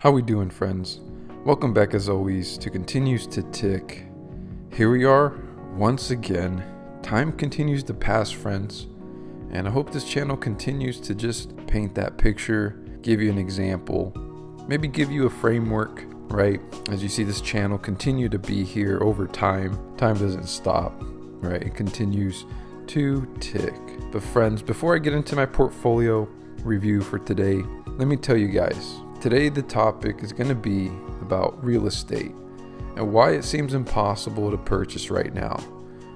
How we doing, friends? Welcome back as always to Continues to Tick. Here we are once again. Time continues to pass, friends, and I hope this channel continues to just paint that picture, give you an example, maybe give you a framework, right? As you see this channel continue to be here over time. Time doesn't stop, right? It continues to tick. But friends, before I get into my portfolio review for today, let me tell you guys, today the topic is going to be about real estate and why it seems impossible to purchase right now.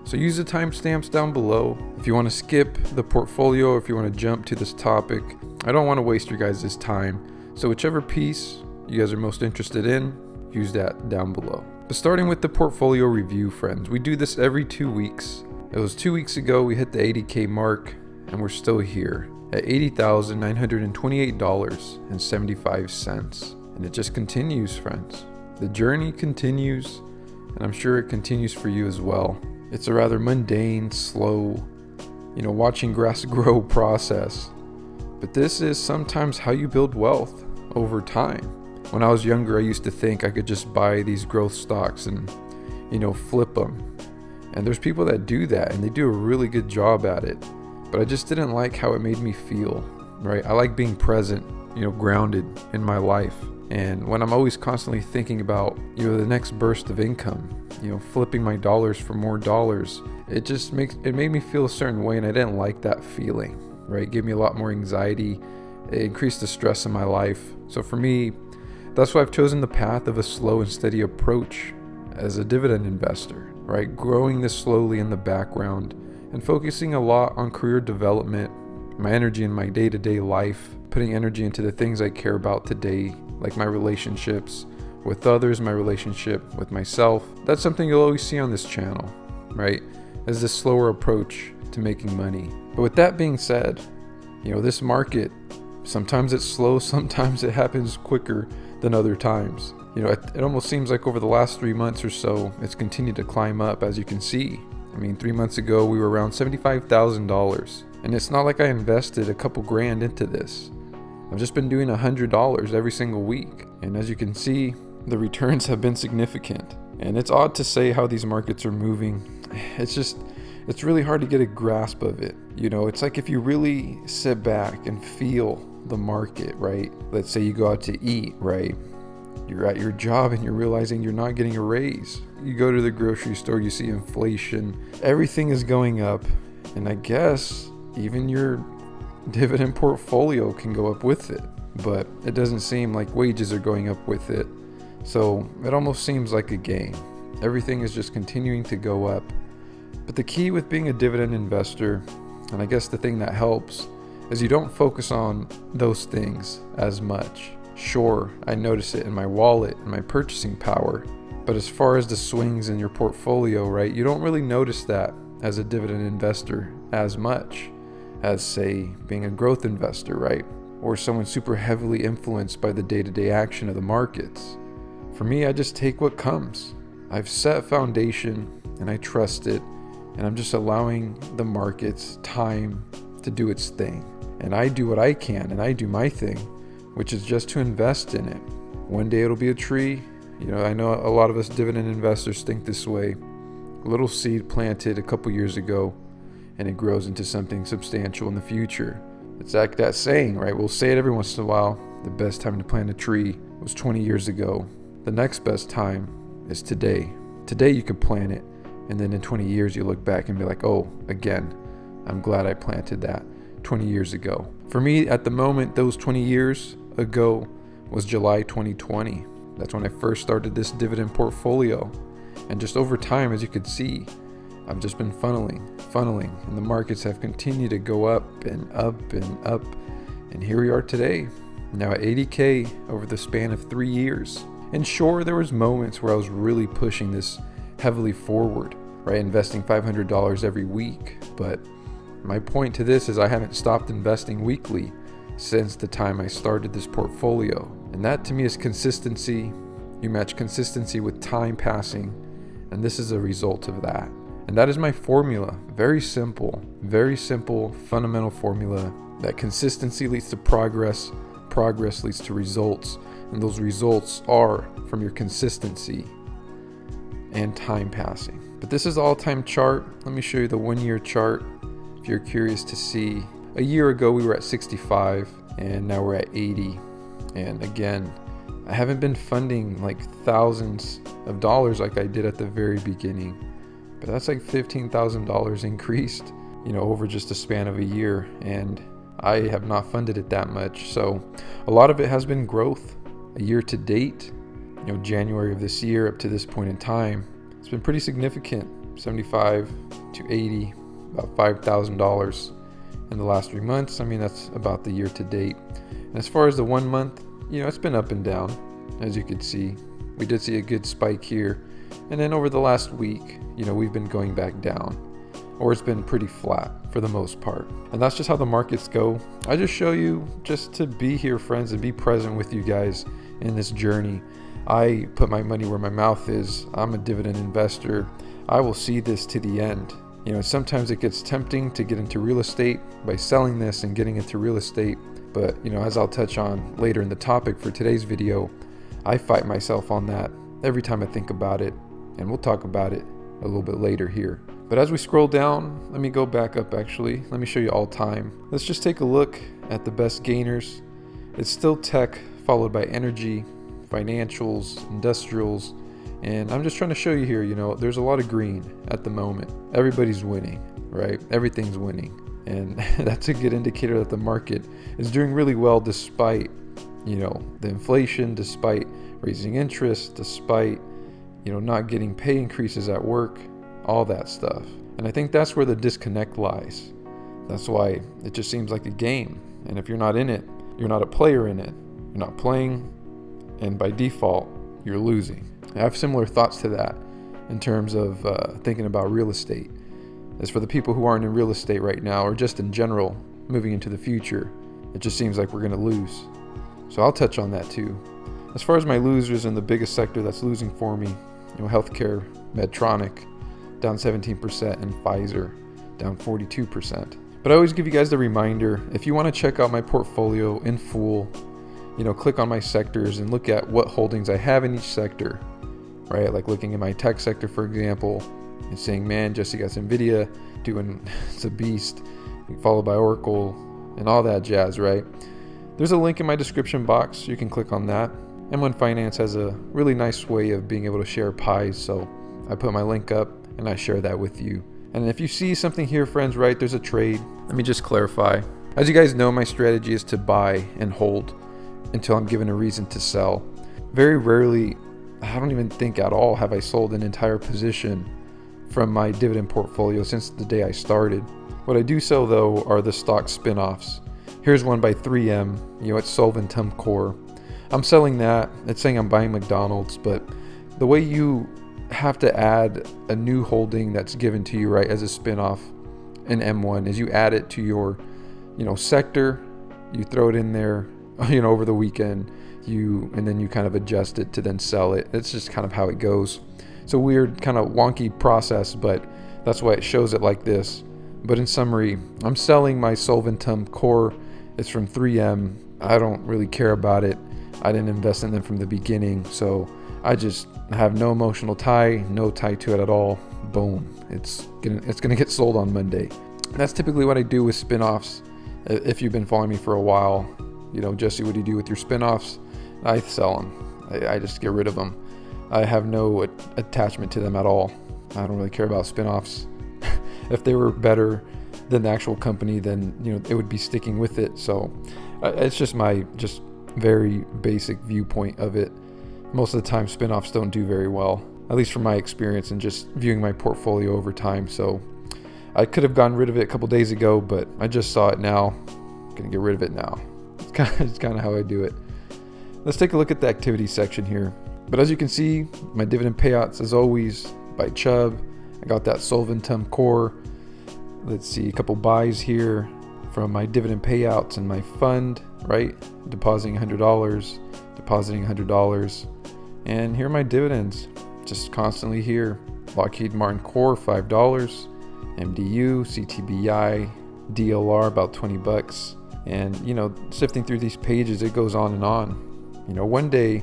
So use the timestamps down below. If you want to skip the portfolio, or if you want to jump to this topic, I don't want to waste your guys' time. So whichever piece you guys are most interested in, use that down below. But starting with the portfolio review, friends, we do this every 2 weeks. It was 2 weeks ago we hit the 80K mark and we're still here at $80,928.75. And it just continues, friends. The journey continues, and I'm sure it continues for you as well. It's a rather mundane, slow, watching grass grow process. But this is sometimes how you build wealth over time. When I was younger, I used to think I could just buy these growth stocks and, flip them. And there's people that do that, and they do a really good job at it. But I just didn't like how it made me feel, right? I like being present, grounded in my life. And when I'm always constantly thinking about, the next burst of income, flipping my dollars for more dollars, it made me feel a certain way, and I didn't like that feeling, right? It gave me a lot more anxiety. It increased the stress in my life. So for me, that's why I've chosen the path of a slow and steady approach as a dividend investor, right? Growing this slowly in the background and focusing a lot on career development, my energy in my day-to-day life, putting energy into the things I care about today, like my relationships with others, my relationship with myself. That's something you'll always see on this channel, right? As this slower approach to making money. But with that being said, this market, sometimes it's slow, sometimes it happens quicker than other times. It almost seems like over the last 3 months or so, it's continued to climb up, as you can see. 3 months ago, we were around $75,000. And it's not like I invested a couple grand into this. I've just been doing $100 every single week. And as you can see, the returns have been significant. And it's odd to say how these markets are moving. It's really hard to get a grasp of it. It's like if you really sit back and feel the market, right? Let's say you go out to eat, right? You're at your job and you're realizing you're not getting a raise. You go to the grocery store, you see inflation. Everything is going up. And I guess even your dividend portfolio can go up with it. But it doesn't seem like wages are going up with it. So it almost seems like a game. Everything is just continuing to go up. But the key with being a dividend investor, and I guess the thing that helps, is you don't focus on those things as much. Sure, I notice it in my wallet and my purchasing power. But as far as the swings in your portfolio, right, you don't really notice that as a dividend investor as much as, say, being a growth investor, right? Or someone super heavily influenced by the day-to-day action of the markets. For me, I just take what comes. I've set a foundation and I trust it, and I'm just allowing the markets time to do its thing. And I do what I can, and I do my thing, which is just to invest in it. One day it'll be a tree. I know a lot of us dividend investors think this way. A little seed planted a couple years ago, and it grows into something substantial in the future. It's like that saying, right? We'll say it every once in a while. The best time to plant a tree was 20 years ago. The next best time is today. Today you could plant it, and then in 20 years you look back and be like, oh, again, I'm glad I planted that 20 years ago. For me, at the moment, those 20 years ago was July 2020. That's when I first started this dividend portfolio. And just over time, as you could see, I've just been funneling, and the markets have continued to go up and up and up. And here we are today, now at 80K over the span of 3 years. And sure, there was moments where I was really pushing this heavily forward, right? Investing $500 every week. But my point to this is I haven't stopped investing weekly since the time I started this portfolio. And that to me is consistency. You match consistency with time passing, and this is a result of that. And that is my formula. Very simple, fundamental formula that consistency leads to progress, progress leads to results, And those results are from your consistency and time passing. But this is the all-time chart. Let me show you the 1 year chart if you're curious to see. A year ago we were at 65 and now we're at 80. And again, I haven't been funding like thousands of dollars like I did at the very beginning, but that's like $15,000 increased, over just a span of a year. And I have not funded it that much. So a lot of it has been growth. A year to date, January of this year up to this point in time, it's been pretty significant. 75 to 80, about $5,000 in the last 3 months. I mean, that's about the year to date. And as far as the 1 month, it's been up and down. As you can see, we did see a good spike here. And then over the last week, we've been going back down, or it's been pretty flat for the most part. And that's just how the markets go. I just show you just to be here, friends, and be present with you guys in this journey. I put my money where my mouth is. I'm a dividend investor. I will see this to the end. Sometimes it gets tempting to get into real estate by selling this and getting into real estate. But, as I'll touch on later in the topic for today's video, I fight myself on that every time I think about it. And we'll talk about it a little bit later here. But as we scroll down, let me go back up actually. Let me show you all time. Let's just take a look at the best gainers. It's still tech, followed by energy, financials, industrials. And I'm just trying to show you here, there's a lot of green at the moment. Everybody's winning, right? Everything's winning. And that's a good indicator that the market is doing really well despite, the inflation, despite raising interest, despite, not getting pay increases at work, all that stuff. And I think that's where the disconnect lies. That's why it just seems like a game. And if you're not in it, you're not a player in it. You're not playing, and by default, you're losing. I have similar thoughts to that in terms of thinking about real estate. As for the people who aren't in real estate right now, or just in general, moving into the future, it just seems like we're going to lose. So I'll touch on that too. As far as my losers, and the biggest sector that's losing for me, healthcare, Medtronic, down 17%, and Pfizer, down 42%. But I always give you guys the reminder, if you want to check out my portfolio in full, click on my sectors and look at what holdings I have in each sector, right? Like looking at my tech sector, for example, and saying, man, Jesse got NVIDIA doing, it's a beast, followed by Oracle and all that jazz, right? There's a link in my description box. You can click on that. M1 Finance has a really nice way of being able to share pies, so I put my link up and I share that with you. And if you see something here, friends, right, there's a trade. Let me just clarify. As you guys know, my strategy is to buy and hold until I'm given a reason to sell. Very rarely, I don't even think at all, have I sold an entire position from my dividend portfolio since the day I started. What I do sell though are the stock spin-offs. Here's one by 3M, it's Solventum Core. I'm selling that. It's saying I'm buying McDonald's, but the way you have to add a new holding that's given to you, right, as a spin-off in M1 is you add it to your, sector, you throw it in there, over the weekend, and then you kind of adjust it to then sell it. It's just kind of how it goes. It's a weird kind of wonky process, but that's why it shows it like this. But in summary, I'm selling my Solventum Core. It's from 3M. I don't really care about it. I didn't invest in them from the beginning, so I just have no emotional tie, no tie to it at all. Boom. It's gonna get sold on Monday. And that's typically what I do with spin-offs. If you've been following me for a while, Jesse, what do you do with your spin-offs? I sell them. I just get rid of them. I have no attachment to them at all. I don't really care about spin-offs. If they were better than the actual company, then it would be sticking with it. So it's just my very basic viewpoint of it. Most of the time, spin-offs don't do very well, at least from my experience and just viewing my portfolio over time. So I could have gotten rid of it a couple days ago, but I just saw it now. I'm gonna get rid of it now. It's kind of how I do it. Let's take a look at the activity section here. But as you can see, my dividend payouts, as always, by Chubb. I got that Solventum Core. Let's see, a couple buys here from my dividend payouts and my fund, right? Depositing $100, depositing $100. And here are my dividends, just constantly here. Lockheed Martin Core, $5. MDU, CTBI, DLR, about $20. And, sifting through these pages, it goes on and on. One day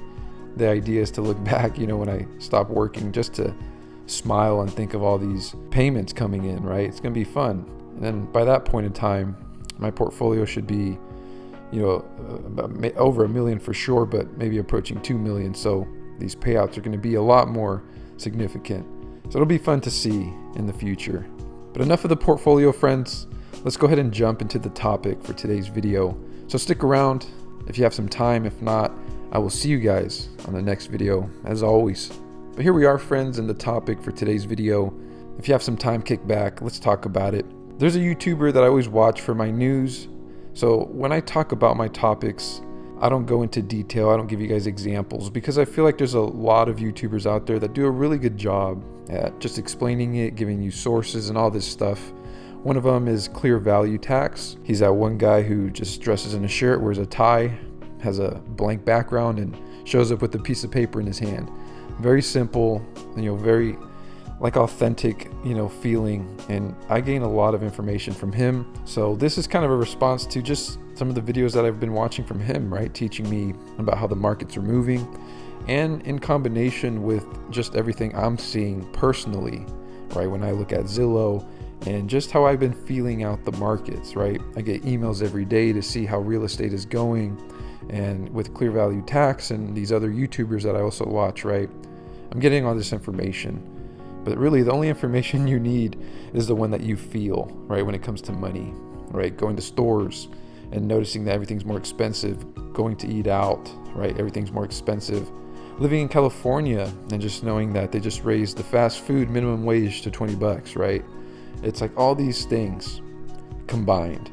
the idea is to look back, when I stop working, just to smile and think of all these payments coming in, right? It's going to be fun. And then by that point in time, my portfolio should be, over $1 million for sure, but maybe approaching 2 million. So these payouts are going to be a lot more significant. So it'll be fun to see in the future. But enough of the portfolio, friends. Let's go ahead and jump into the topic for today's video. So stick around if you have some time. If not, I will see you guys on the next video, as always. But here we are, friends, in the topic for today's video. If you have some time, kick back. Let's talk about it. There's a YouTuber that I always watch for my news. So when I talk about my topics, I don't go into detail. I don't give you guys examples because I feel like there's a lot of YouTubers out there that do a really good job at just explaining it, giving you sources and all this stuff. One of them is Clear Value Tax. He's that one guy who just dresses in a shirt, wears a tie, has a blank background, and shows up with a piece of paper in his hand. Very simple, very authentic, feeling. And I gain a lot of information from him. So this is kind of a response to just some of the videos that I've been watching from him, right? Teaching me about how the markets are moving, and in combination with just everything I'm seeing personally, right? When I look at Zillow and just how I've been feeling out the markets, right? I get emails every day to see how real estate is going. And with Clear Value Tax and these other YouTubers that I also watch, right? I'm getting all this information. But really, the only information you need is the one that you feel, right? When it comes to money, right? Going to stores and noticing that everything's more expensive, going to eat out, right? Everything's more expensive. Living in California and just knowing that they just raised the fast food minimum wage to $20, right? It's like all these things combined.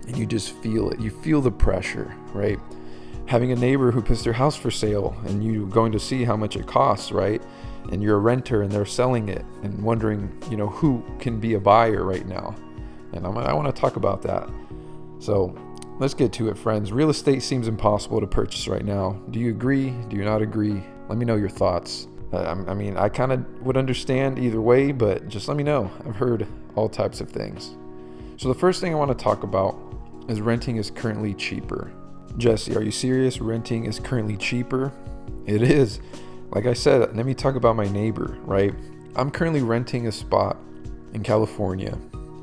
And you just feel it. You feel the pressure, right? Having a neighbor who puts their house for sale and you going to see how much it costs, right? And you're a renter and they're selling it and wondering, who can be a buyer right now. And I want to talk about that. So let's get to it, friends. Real estate seems impossible to purchase right now. Do you agree? Do you not agree? Let me know your thoughts. I kind of would understand either way, but just let me know. I've heard all types of things. So the first thing I want to talk about is renting is currently cheaper. Jesse, are you serious? Renting is currently cheaper? It is. Like I said, let me talk about my neighbor, right? I'm currently renting a spot in California,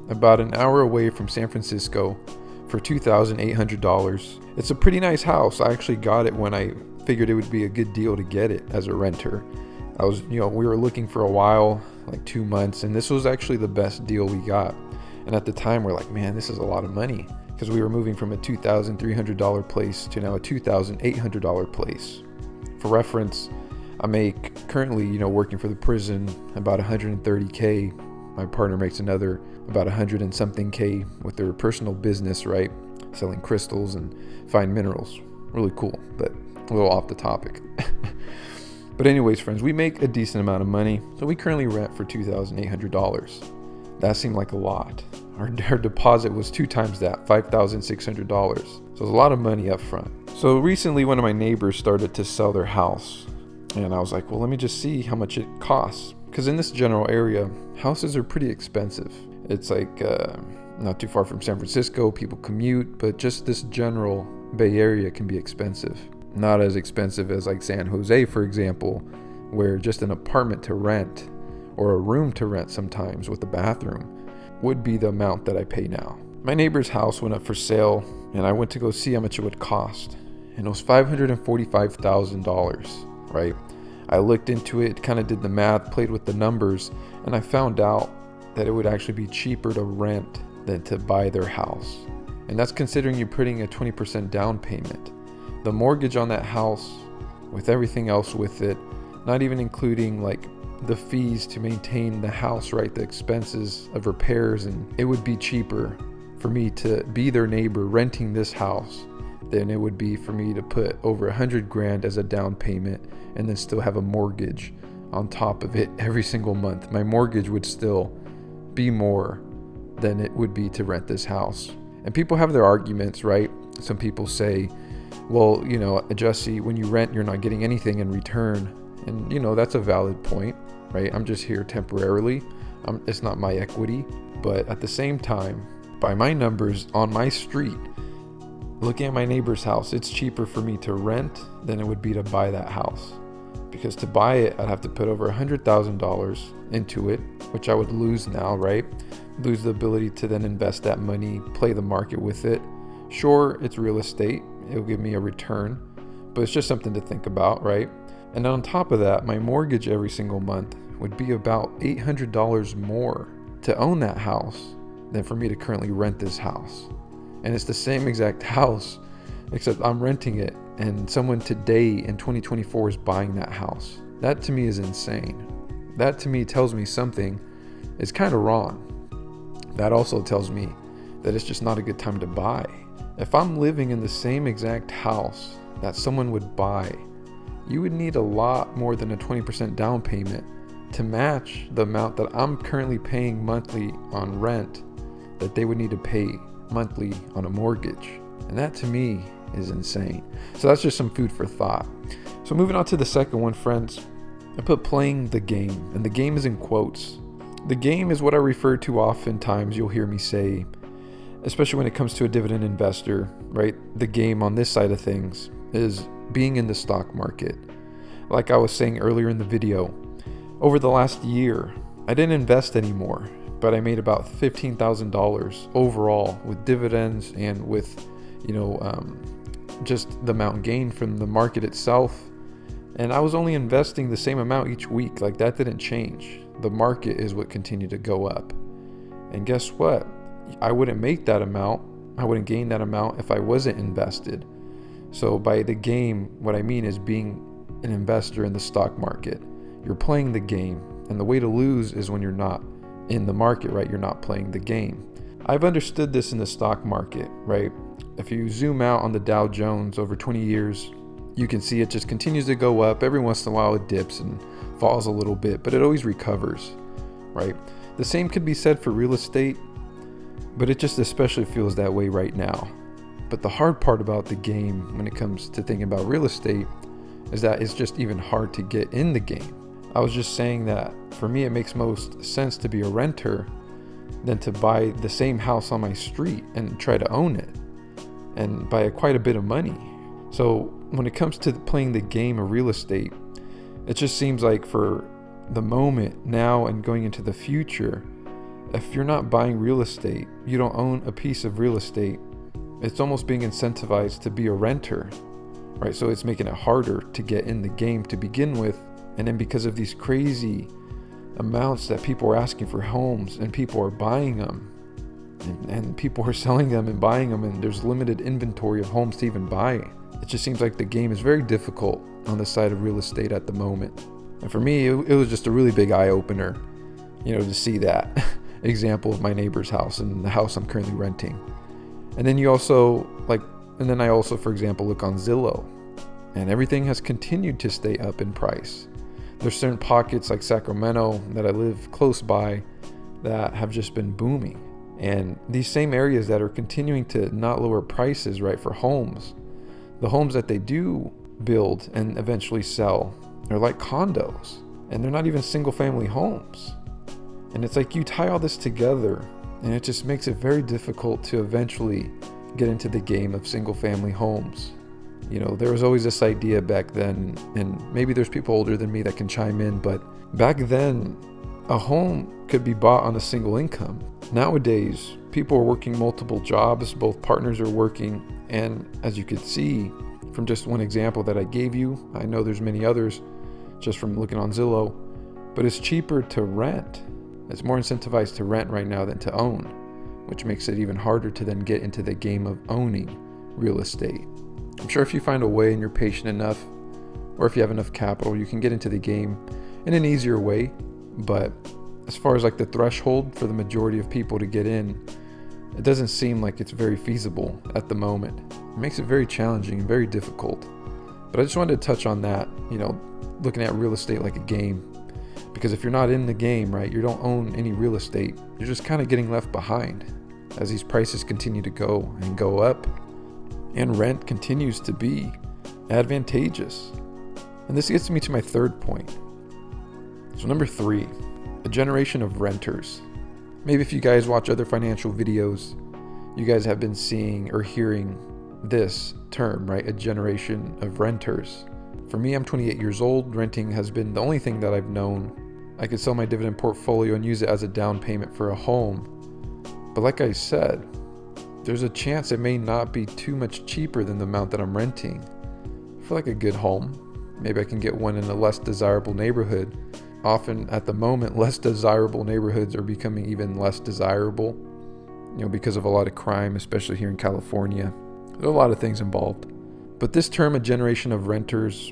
about an hour away from San Francisco, for $2,800. It's a pretty nice house. I actually got it when I figured it would be a good deal to get it as a renter. We were looking for a while, like 2 months, and this was actually the best deal we got. And at the time, we're like, man, this is a lot of money. Because we were moving from a $2,300 place to now a $2,800 place. For reference, I make currently, working for the prison, about $130K. My partner makes another about 100 and something K with their personal business, right? Selling crystals and fine minerals. Really cool, but a little off the topic. But anyways, friends, we make a decent amount of money. So we currently rent for $2,800. That seemed like a lot. Our deposit was 2 times that, $5,600. So it was a lot of money up front. So recently, one of my neighbors started to sell their house. And I was like, well, let me just see how much it costs. Because in this general area, houses are pretty expensive. It's like not too far from San Francisco. People commute, but just this general Bay Area can be expensive. Not as expensive as like San Jose, for example, where just an apartment to rent or a room to rent sometimes with a bathroom would be the amount that I pay now. My neighbor's house went up for sale and I went to go see how much it would cost. And it was $545,000, right? I looked into it, kind of did the math, played with the numbers, and I found out that it would actually be cheaper to rent than to buy their house. And that's considering you're putting a 20% down payment. The mortgage on that house, with everything else with it, not even including like the fees to maintain the house, right? The expenses of repairs, and it would be cheaper for me to be their neighbor renting this house than it would be for me to put over $100,000 as a down payment and then still have a mortgage on top of it every single month. My mortgage would still be more than it would be to rent this house. And people have their arguments, right? Some people say, well, Jesse, when you rent, you're not getting anything in return. And, that's a valid point, right? I'm just here temporarily. It's not my equity. But at the same time, by my numbers on my street, Looking at my neighbor's house, it's cheaper for me to rent than it would be to buy that house. Because to buy it, I'd have to put over $100,000 into it, which I would lose now, right? Lose the ability to then invest that money, play the market with it. Sure, it's real estate. It'll give me a return, but it's just something to think about, right? And on top of that, my mortgage every single month would be about $800 more to own that house than for me to currently rent this house. And it's the same exact house, except I'm renting it and someone today in 2024 is buying that house. That to me is insane. That to me tells me something is kind of wrong. That also tells me that it's just not a good time to buy. If I'm living in the same exact house that someone would buy, you would need a lot more than a 20% down payment to match the amount that I'm currently paying monthly on rent that they would need to pay monthly on a mortgage. And that to me is insane. So that's just some food for thought. So moving on to the second one, friends, I put playing the game, and the game is in quotes. The game is what I refer to oftentimes, you'll hear me say, especially when it comes to a dividend investor, right? The game on this side of things is being in the stock market. Like I was saying earlier in the video, over the last year, I didn't invest anymore, but I made about $15,000 overall with dividends and with, just the amount gained from the market itself. And I was only investing the same amount each week. Like that didn't change. The market is what continued to go up. And guess what? I wouldn't make that amount. I wouldn't gain that amount if I wasn't invested. So by the game, what I mean is being an investor in the stock market. You're playing the game. And the way to lose is when you're not in the market, right? You're not playing the game. I've understood this in the stock market, right? If you zoom out on the Dow Jones over 20 years, you can see it just continues to go up. Every once in a while it dips and falls a little bit, but it always recovers, right? The same could be said for real estate, but it just especially feels that way right now. But the hard part about the game when it comes to thinking about real estate is that it's just even hard to get in the game. I was just saying that for me, it makes most sense to be a renter than to buy the same house on my street and try to own it and by quite a bit of money. So when it comes to playing the game of real estate, it just seems like for the moment now and going into the future, if you're not buying real estate, you don't own a piece of real estate, it's almost being incentivized to be a renter, right? So it's making it harder to get in the game to begin with. And then because of these crazy amounts that people are asking for homes and people are buying them and people are selling them and buying them, and there's limited inventory of homes to even buy, it just seems like the game is very difficult on the side of real estate at the moment. And for me, it was just a really big eye-opener, to see that example of my neighbor's house and the house I'm currently renting. And then I also, for example, look on Zillow, and everything has continued to stay up in price. There's certain pockets like Sacramento that I live close by that have just been booming. And these same areas that are continuing to not lower prices, right, for homes, the homes that they do build and eventually sell are like condos, and they're not even single family homes. And it's like you tie all this together and it just makes it very difficult to eventually get into the game of single family homes. There was always this idea back then, and maybe there's people older than me that can chime in, but back then, a home could be bought on a single income. Nowadays, people are working multiple jobs, both partners are working, and as you could see from just one example that I gave you, I know there's many others just from looking on Zillow, but it's cheaper to rent. It's more incentivized to rent right now than to own, which makes it even harder to then get into the game of owning real estate. I'm sure if you find a way and you're patient enough, or if you have enough capital, you can get into the game in an easier way. But as far as like the threshold for the majority of people to get in, it doesn't seem like it's very feasible at the moment. It makes it very challenging and very difficult. But I just wanted to touch on that, looking at real estate like a game. Because if you're not in the game, right, you don't own any real estate, you're just kind of getting left behind as these prices continue to go and go up. And rent continues to be advantageous. And this gets me to my third point. So number 3, a generation of renters. Maybe if you guys watch other financial videos, you guys have been seeing or hearing this term, right? A generation of renters. For me, I'm 28 years old. Renting has been the only thing that I've known. I could sell my dividend portfolio and use it as a down payment for a home. But like I said, there's a chance it may not be too much cheaper than the amount that I'm renting. For like a good home, maybe I can get one in a less desirable neighborhood. Often at the moment, less desirable neighborhoods are becoming even less desirable, because of a lot of crime, especially here in California. There are a lot of things involved. But this term, a generation of renters,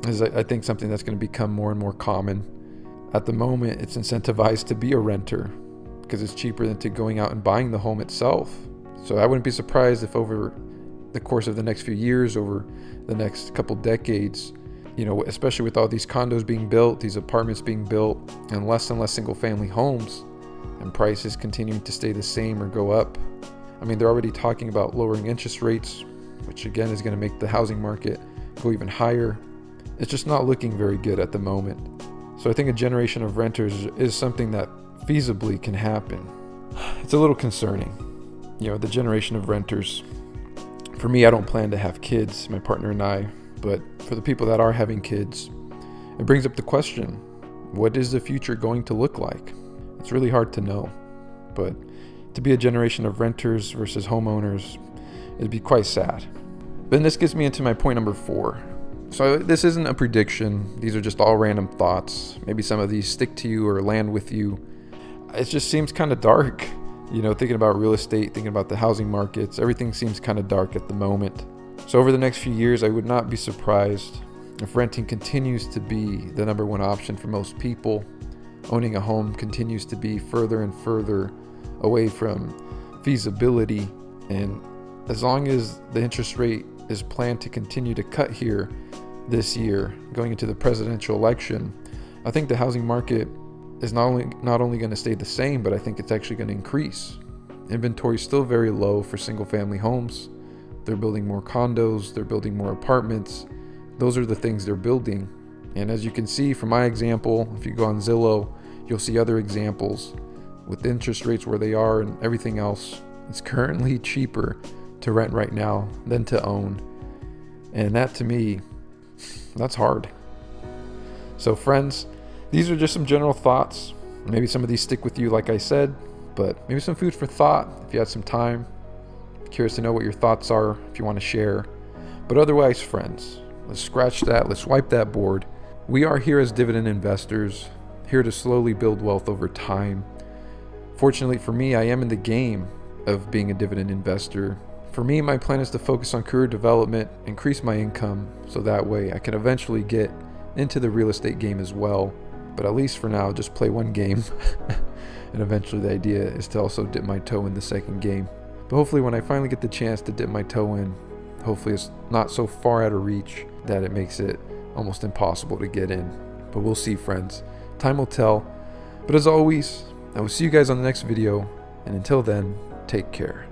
is I think something that's going to become more and more common. At the moment, it's incentivized to be a renter because it's cheaper than to going out and buying the home itself. So I wouldn't be surprised if over the course of the next few years, over the next couple decades, especially with all these condos being built, these apartments being built, and less single family homes, and prices continuing to stay the same or go up. I mean, they're already talking about lowering interest rates, which again is going to make the housing market go even higher. It's just not looking very good at the moment. So I think a generation of renters is something that feasibly can happen. It's a little concerning, the generation of renters. For me, I don't plan to have kids, my partner and I, but for the people that are having kids, it brings up the question, what is the future going to look like? It's really hard to know, but to be a generation of renters versus homeowners, it'd be quite sad. Then this gets me into my point number 4. So this isn't a prediction. These are just all random thoughts. Maybe some of these stick to you or land with you. It just seems kind of dark, thinking about real estate, thinking about the housing markets. Everything seems kind of dark at the moment. So over the next few years, I would not be surprised if renting continues to be the number one option for most people. Owning a home continues to be further and further away from feasibility. And as long as the interest rate is planned to continue to cut here this year, going into the presidential election, I think the housing market is not only going to stay the same, but I think it's actually going to increase. Inventory is still very low for single family homes. They're building more condos, they're building more apartments. Those are the things they're building. And as you can see from my example, if you go on Zillow, you'll see other examples with interest rates where they are and everything else. It's currently cheaper to rent right now than to own. And that, to me, that's hard. So friends, these are just some general thoughts. Maybe some of these stick with you, like I said, but maybe some food for thought if you had some time. Curious to know what your thoughts are if you want to share. But otherwise, friends, let's scratch that. Let's wipe that board. We are here as dividend investors, here to slowly build wealth over time. Fortunately for me, I am in the game of being a dividend investor. For me, my plan is to focus on career development, increase my income, so that way I can eventually get into the real estate game as well. But at least for now, just play one game. And eventually the idea is to also dip my toe in the second game. But hopefully when I finally get the chance to dip my toe in, hopefully it's not so far out of reach that it makes it almost impossible to get in. But we'll see, friends. Time will tell. But as always, I will see you guys on the next video. And until then, take care.